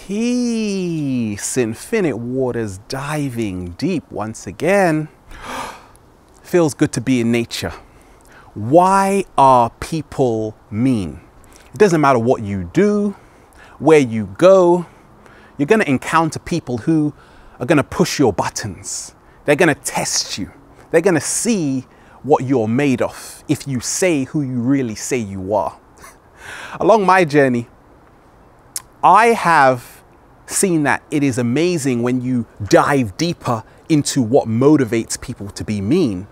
Peace, infinite waters, diving deep once again. Feels good to be in nature. Why are people mean? It doesn't matter what you do, where you go, you're going to encounter people who are going to push your buttons. They're going to test you. They're going to see what you're made of if you say who you really say you are. Along my journey, I have seen that it is amazing when you dive deeper into what motivates people to be mean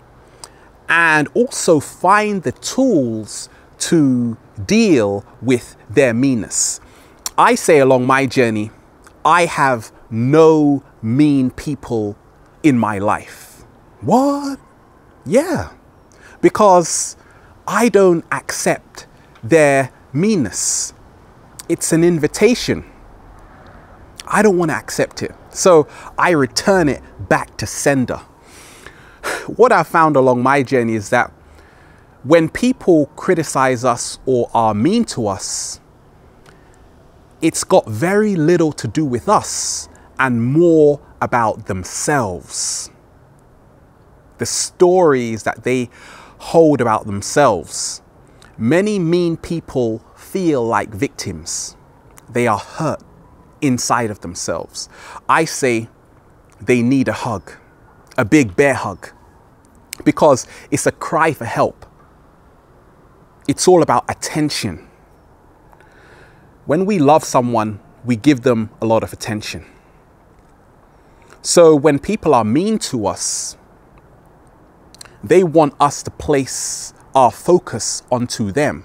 and also find the tools to deal with their meanness. I say along my journey, I have no mean people in my life. What? Yeah, because I don't accept their meanness. It's an invitation. I don't want to accept it. So I return it back to sender. What I've found along my journey is that when people criticize us or are mean to us, it's got very little to do with us and more about themselves. The stories that they hold about themselves. Many mean people feel like victims. They are hurt inside of themselves. I say they need a hug, a big bear hug, because it's a cry for help. It's all about attention. When we love someone, we give them a lot of attention. So when people are mean to us, they want us to place our focus onto them.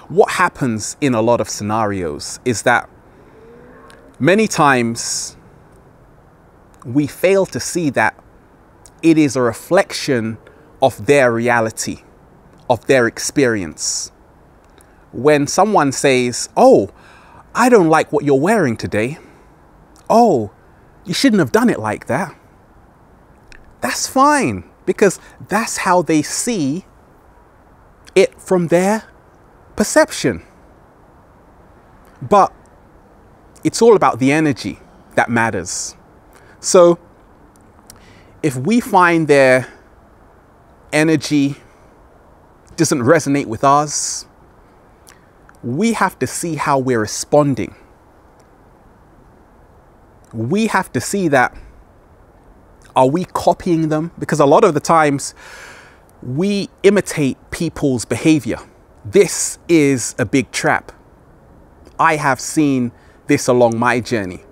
What happens in a lot of scenarios is that many times we fail to see that it is a reflection of their reality, of their experience. When someone says, "Oh, I don't like what you're wearing today. Oh, you shouldn't have done it like that." That's fine, because that's how they see it from their perception. But it's all about the energy that matters. So if we find their energy doesn't resonate with us, we have to see how we're responding. We have to see that, are we copying them? Because a lot of the times we imitate people's behavior. This is a big trap. I have seen this along my journey.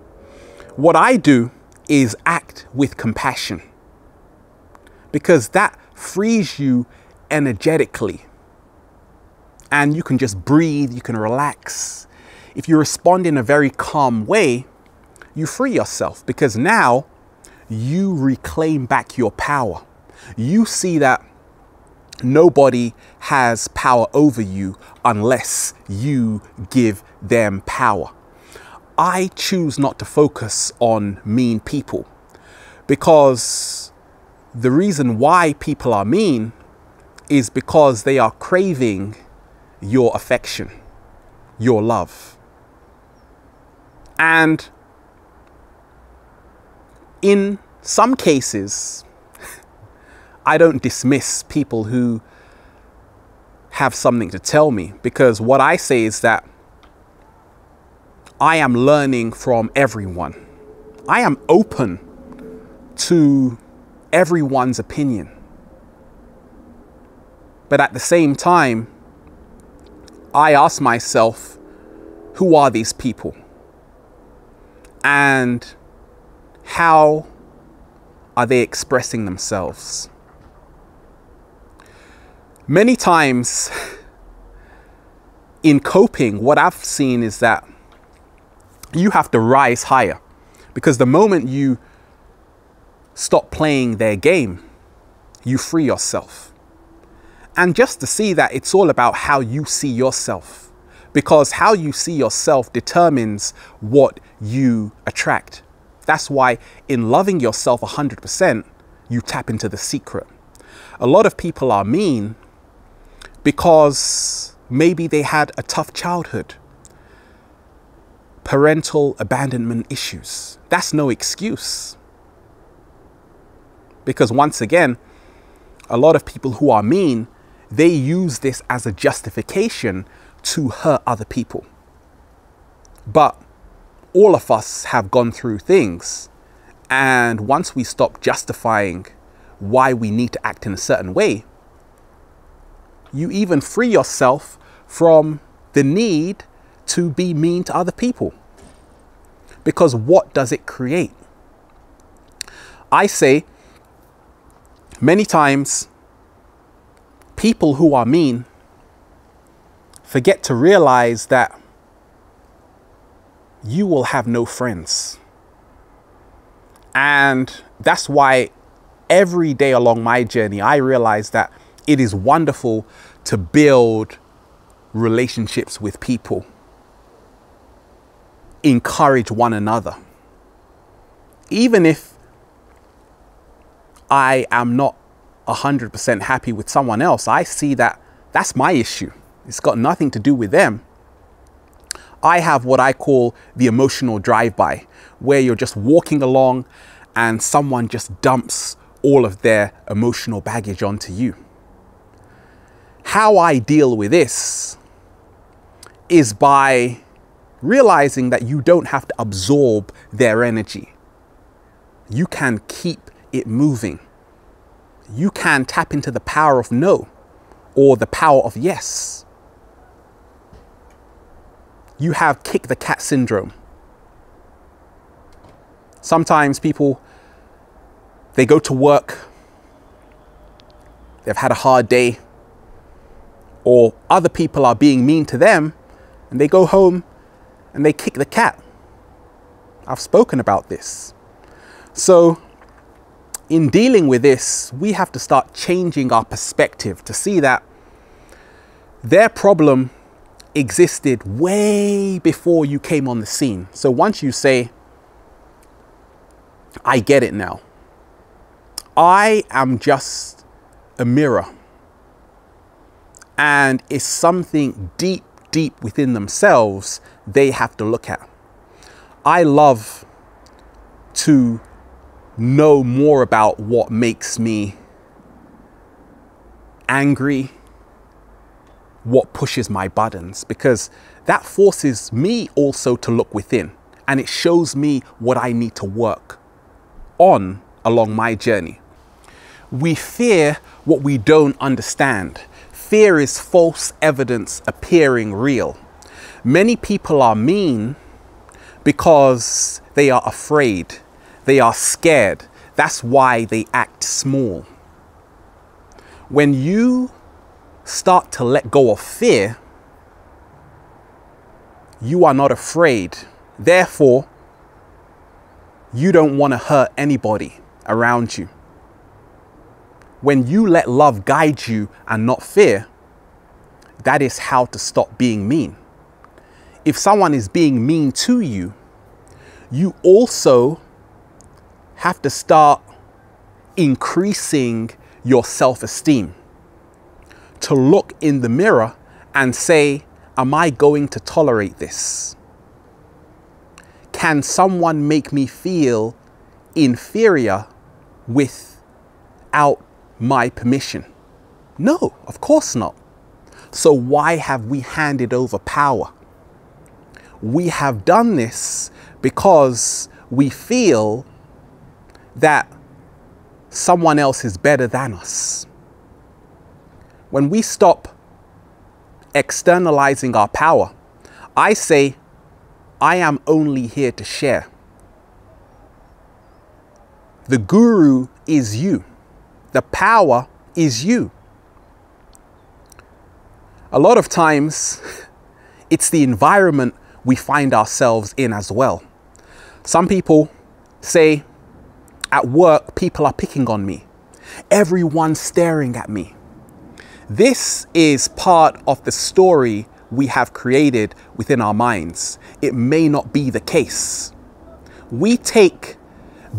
What I do is act with compassion, because that frees you energetically and you can just breathe, you can relax. If you respond in a very calm way, you free yourself, because now you reclaim back your power. You see that nobody has power over you unless you give them power. I choose not to focus on mean people, because the reason why people are mean is because they are craving your affection, your love. And in some cases, I don't dismiss people who have something to tell me, because what I say is that I am learning from everyone. I am open to everyone's opinion. But at the same time, I ask myself, who are these people? And how are they expressing themselves? Many times in coping, what I've seen is that you have to rise higher, because the moment you stop playing their game, you free yourself. And just to see that it's all about how you see yourself, because how you see yourself determines what you attract. That's why in loving yourself 100%, you tap into the secret. A lot of people are mean because maybe they had a tough childhood. parental abandonment issues. That's no excuse. Because once again, a lot of people who are mean, they use this as a justification to hurt other people. But all of us have gone through things. And once we stop justifying why we need to act in a certain way, you even free yourself from the need to be mean to other people. Because what does it create? I say many times people who are mean forget to realize that you will have no friends. And that's why every day along my journey, I realize that it is wonderful to build relationships with people, encourage one another. Even if I am not 100% happy with someone else, I see that that's my issue. It's got nothing to do with them. I have what I call the emotional drive-by, where you're just walking along and someone just dumps all of their emotional baggage onto you. How I deal with this is by realizing that you don't have to absorb their energy. You can keep it moving. You can tap into the power of no or the power of yes. You have kick the cat syndrome. Sometimes people, they go to work, they've had a hard day, or other people are being mean to them, and they go home and they kick the cat. I've spoken about this. So in dealing with this, we have to start changing our perspective to see that their problem existed way before you came on the scene. So once you say, I get it now. I am just a mirror. And it's something deep, deep within themselves they have to look at. I love to know more about what makes me angry, what pushes my buttons, because that forces me also to look within, and it shows me what I need to work on along my journey. We fear what we don't understand. Fear is false evidence appearing real. Many people are mean because they are afraid. They are scared. That's why they act small. When you start to let go of fear, you are not afraid. Therefore, you don't want to hurt anybody around you. When you let love guide you and not fear, that is how to stop being mean. If someone is being mean to you, you also have to start increasing your self-esteem, to look in the mirror and say, am I going to tolerate this? Can someone make me feel inferior without my permission? No, of course not. So why have we handed over power? We have done this because we feel that someone else is better than us. When we stop externalizing our power, I say, I am only here to share. The guru is you. The power is you. A lot of times, it's the environment we find ourselves in as well. Some people say, at work, people are picking on me. Everyone's staring at me. This is part of the story we have created within our minds. It may not be the case. We take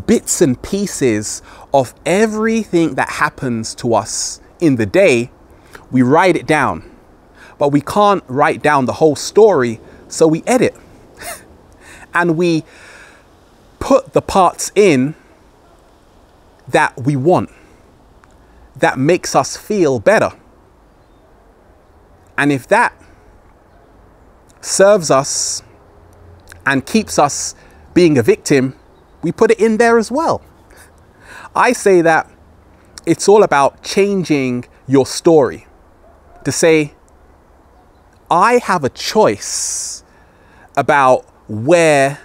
bits and pieces of everything that happens to us in the day. We write it down, but we can't write down the whole story, so we edit. and we put the parts in that we want, that makes us feel better. And if that serves us and keeps us being a victim, we put it in there as well. I say that it's all about changing your story to say, I have a choice about where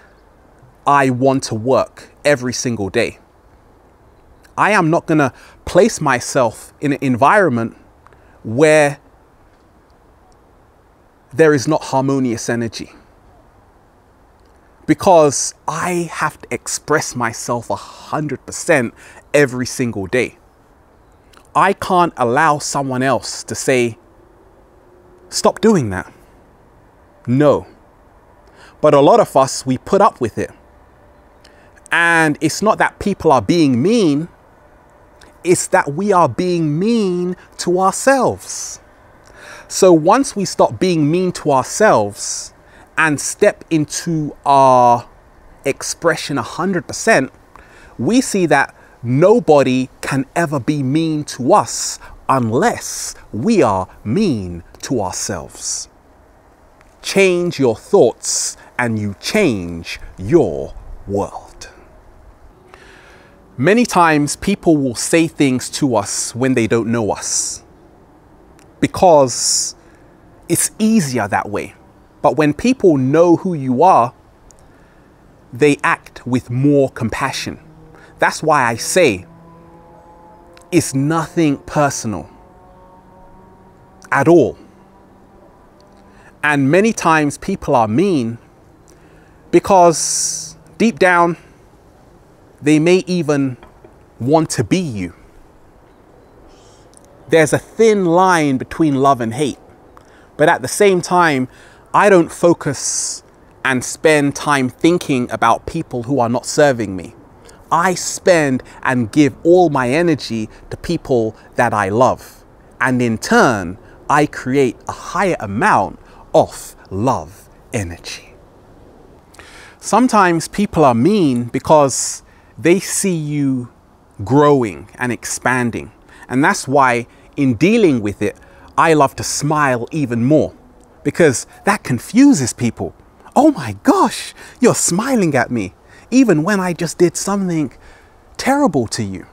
I want to work every single day. I am not going to place myself in an environment where there is not harmonious energy, because I have to express myself 100% every single day. I can't allow someone else to say, stop doing that. No. But a lot of us, we put up with it. And it's not that people are being mean, it's that we are being mean to ourselves. So once we stop being mean to ourselves and step into our expression 100%, we see that nobody can ever be mean to us unless we are mean to ourselves. Change your thoughts and you change your world. Many times people will say things to us when they don't know us, because it's easier that way. But when people know who you are, they act with more compassion. That's why I say it's nothing personal at all. And many times people are mean because deep down, they may even want to be you. There's a thin line between love and hate. But at the same time, I don't focus and spend time thinking about people who are not serving me. I spend and give all my energy to people that I love. And in turn, I create a higher amount of love energy. Sometimes people are mean because they see you growing and expanding. And that's why in dealing with it, I love to smile even more, because that confuses people. Oh my gosh, you're smiling at me, even when I just did something terrible to you.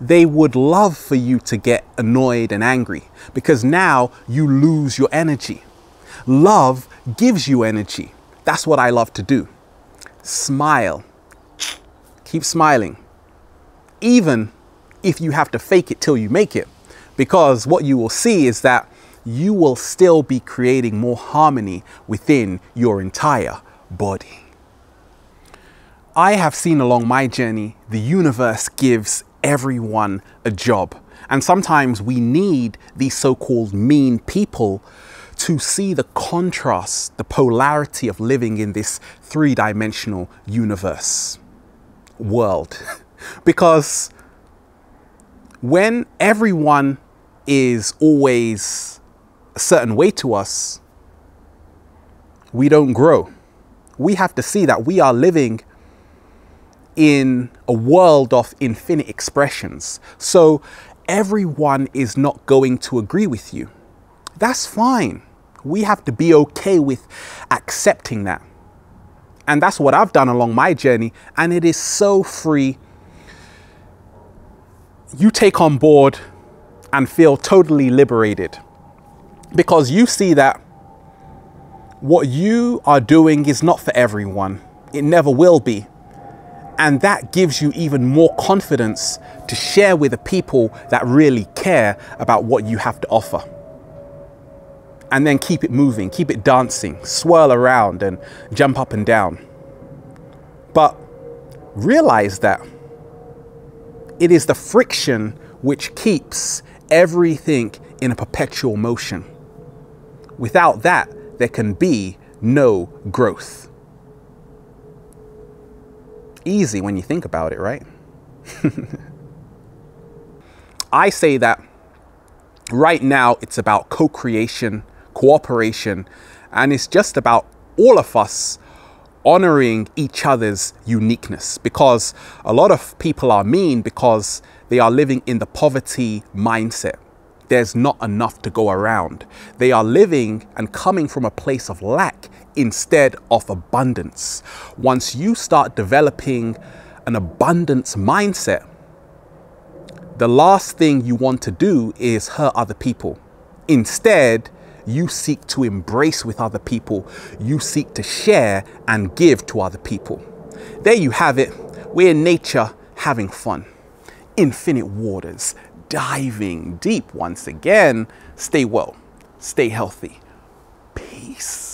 They would love for you to get annoyed and angry, because now you lose your energy. Love gives you energy. That's what I love to do. Smile. Keep smiling. Even if you have to fake it till you make it, because what you will see is that you will still be creating more harmony within your entire body. I have seen along my journey, the universe gives everyone a job. And sometimes we need these so-called mean people to see the contrast, the polarity of living in this three-dimensional universe world. Because when everyone is always a certain way to us, we don't grow. We have to see that we are living in a world of infinite expressions. So everyone is not going to agree with you. That's fine. We have to be okay with accepting that. And that's what I've done along my journey. And it is so free. You take on board and feel totally liberated, because you see that what you are doing is not for everyone. It never will be. And that gives you even more confidence to share with the people that really care about what you have to offer. And then keep it moving, keep it dancing, swirl around and jump up and down. But realize that it is the friction which keeps everything in a perpetual motion. Without that, there can be no growth. Easy when you think about it, right? I say that right now it's about co-creation, cooperation, and it's just about all of us honoring each other's uniqueness, because a lot of people are mean because they are living in the poverty mindset. There's not enough to go around. They are living and coming from a place of lack instead of abundance. Once you start developing an abundance mindset, the last thing you want to do is hurt other people. Instead, you seek to embrace with other people. You seek to share and give to other people. There you have it. We're in nature having fun. Infinite waters, diving deep once again. Stay well, stay healthy. Peace.